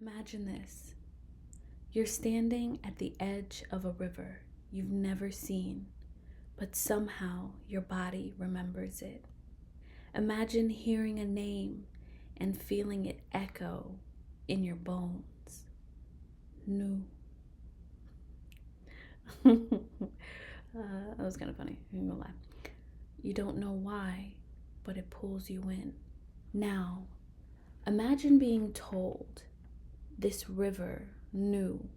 Imagine this. You're standing at the edge of a river you've never seen, but somehow your body remembers it. Imagine hearing a name and feeling it echo in your bones. Nu. That was kind of funny. I'm not gonna lie. You don't know why, but it pulls you in. Now, imagine being told this river, Nu,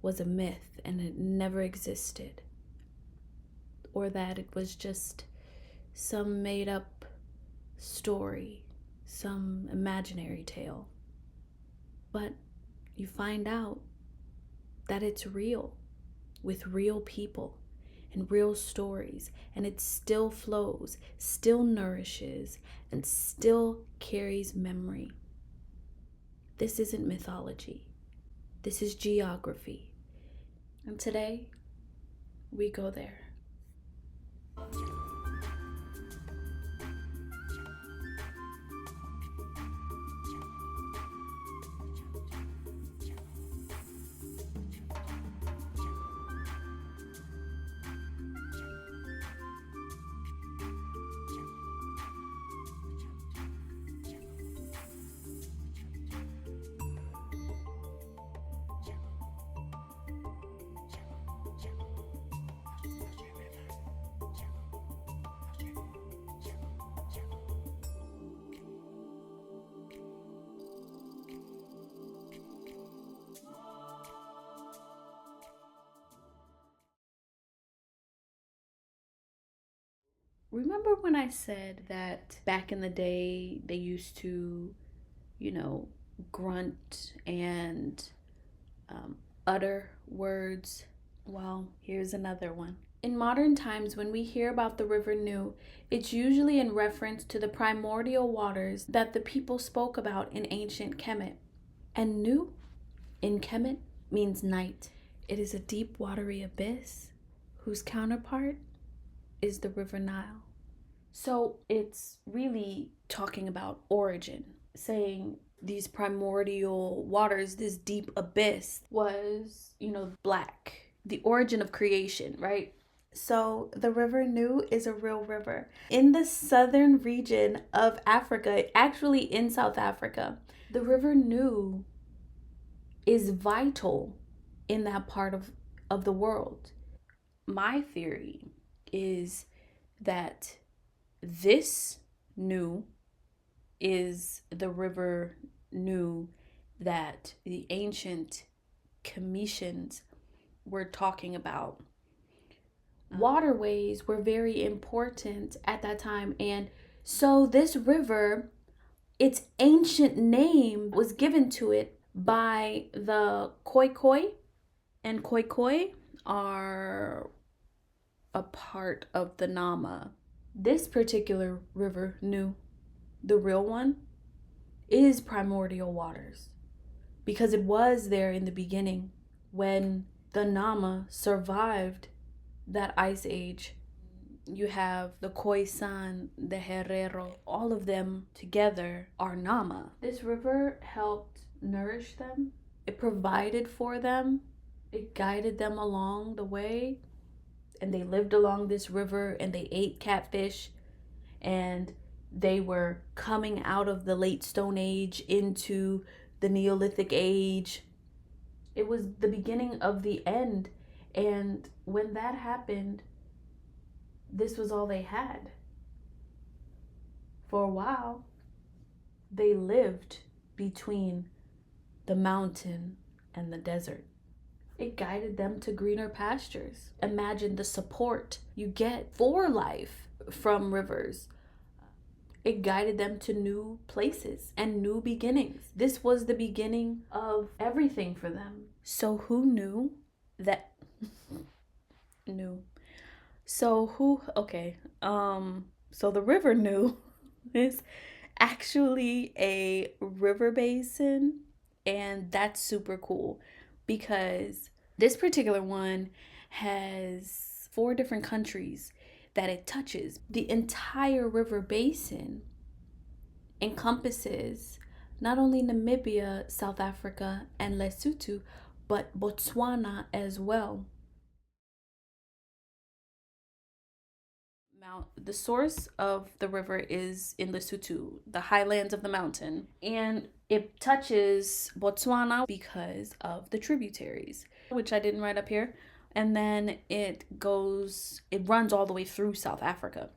was a myth and it never existed, or that it was just some made up story, some imaginary tale. But you find out that it's real, with real people and real stories, and it still flows, still nourishes, and still carries memory. This isn't mythology. This is geography. And today, we go there. Remember when I said that back in the day they used to, grunt and utter words? Well, here's another one. In modern times, when we hear about the River Nu, it's usually in reference to the primordial waters that the people spoke about in ancient Kemet. And Nu in Kemet means night. It is a deep, watery abyss whose counterpart is the River Nile. So it's really talking about origin, saying these primordial waters, this deep abyss was, black, the origin of creation, right? So the River Nu is a real river in the southern region of Africa, actually in South Africa. The River Nu is vital in that part of the world. My theory is that this Nu is the River Nu that the ancient Cometians were talking about. Waterways were very important at that time, and so this river, its ancient name was given to it by the Khoikhoi, and Khoikhoi are a part of the Nama. This particular river, Nu, the real one, is primordial waters because it was there in the beginning when the Nama survived that ice age. You have the Khoisan, the Herero, all of them together are Nama. This river helped nourish them. It provided for them. It guided them along the way. And they lived along this river and they ate catfish, and they were coming out of the late Stone Age into the Neolithic Age. It was the beginning of the end. And when that happened, this was all they had. For a while, they lived between the mountain and the desert. It guided them to greener pastures. Imagine the support you get for life from rivers. It guided them to new places and new beginnings. This was the beginning of everything for them. So who knew that? So the River Nu is actually a river basin, and that's super cool because this particular one has 4 different countries that it touches. The entire river basin encompasses not only Namibia, South Africa, and Lesotho, but Botswana as well. The source of the river is in Lesotho, the highlands of the mountain, and it touches Botswana because of the tributaries, which I didn't write up here. And then it runs all the way through South Africa,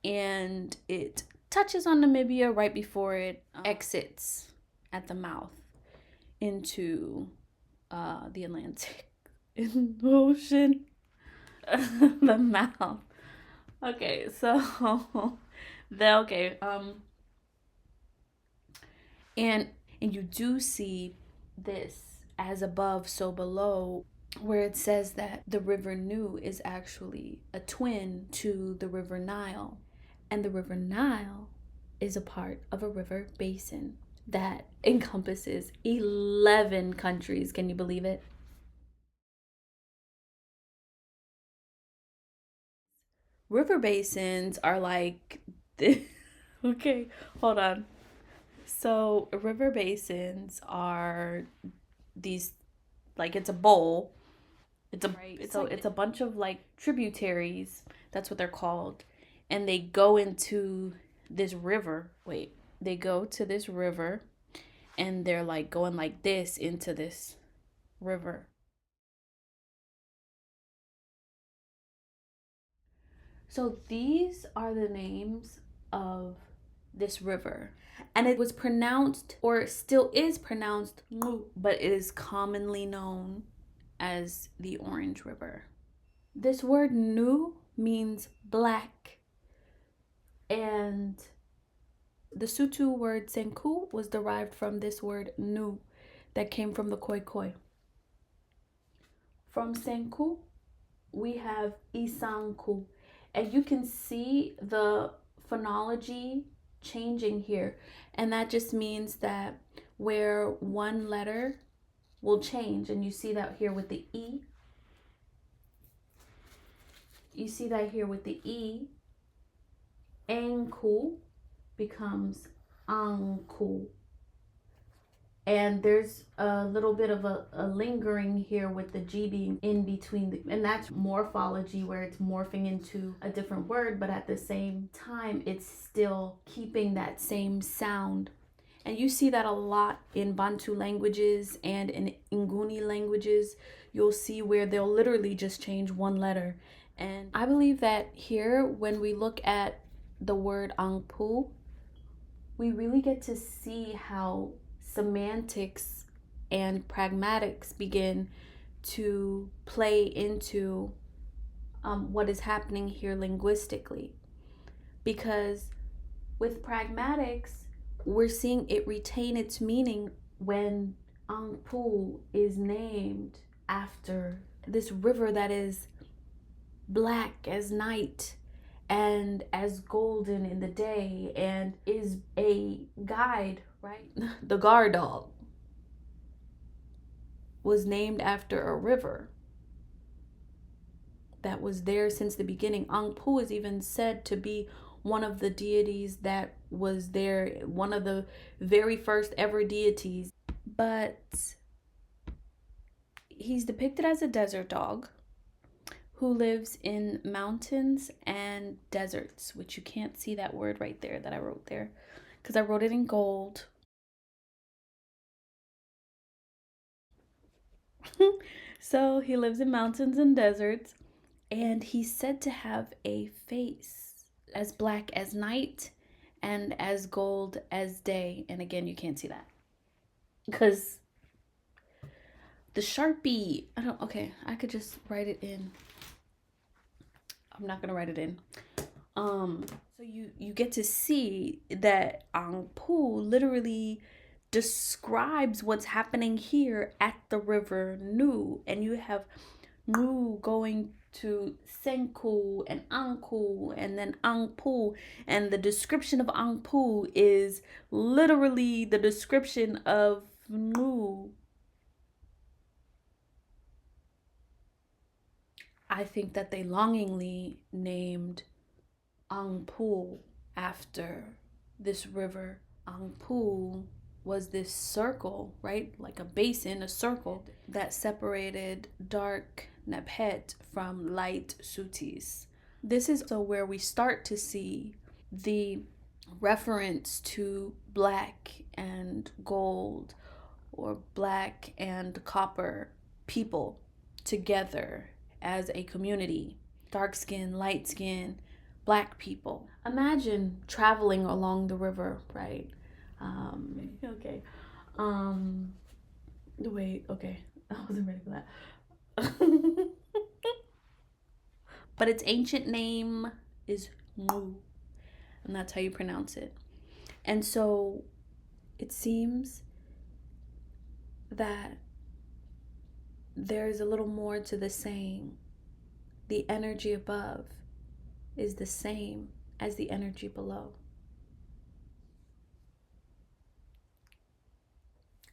and it touches on Namibia right before it exits at the mouth into the Atlantic in the ocean. The mouth. Okay, so and you do see this as above, so below, where it says that the river Nu is actually a twin to the river Nile, and the river Nile is a part of a river basin that encompasses 11 countries. Can you believe it? River basins are like okay, hold on. So river basins are these, like, it's a bowl. It's a bunch of like tributaries. That's what they're called, and they go into this river. Wait, they go to this river, and they're like going like this into this river. So these are the names of this river. And it was pronounced, or still is pronounced, but it is commonly known as the Orange River. This word nu means black, and the Sutu word senku was derived from this word nu that came from the Khoi Khoi. From senku, we have isanku, and you can see the phonology changing here, and that just means that where one letter will change, and you see that here with the e, anku becomes anku. And there's a little bit of a lingering here with the G being in between, and that's morphology, where it's morphing into a different word, but at the same time, it's still keeping that same sound. And you see that a lot in Bantu languages and in Nguni languages. You'll see where they'll literally just change one letter. And I believe that here, when we look at the word Anpu, we really get to see how semantics and pragmatics begin to play into what is happening here linguistically. Because with pragmatics, we're seeing it retain its meaning when Anpu is named after this river that is black as night and as golden in the day, and is a guide, right? The guard dog was named after a river that was there since the beginning. Anpu is even said to be one of the deities that was there, one of the very first ever deities. But he's depicted as a desert dog who lives in mountains and deserts, which you can't see that word right there that I wrote there because I wrote it in gold. So he lives in mountains and deserts, and he's said to have a face as black as night and as gold as day. And again, you can't see that because the Sharpie, I could just write it in. I'm not gonna write it in. So you get to see that Anpu literally describes what's happening here at the river Nu, and you have Nu going to Senku and Anku and then Anpu, and the description of Anpu is literally the description of Nu. I think that they longingly named Anpu after this river. Anpu was this circle, right? Like a basin, a circle that separated dark Nephet from light Sutis. This is so where we start to see the reference to black and gold or black and copper people together as a community. Dark skin, light skin, black people. Imagine traveling along the river, right? Okay. Wait, okay. I wasn't ready for that. But its ancient name is Mu, and that's how you pronounce it. And so it seems that there's a little more to the saying. The energy above is the same as the energy below.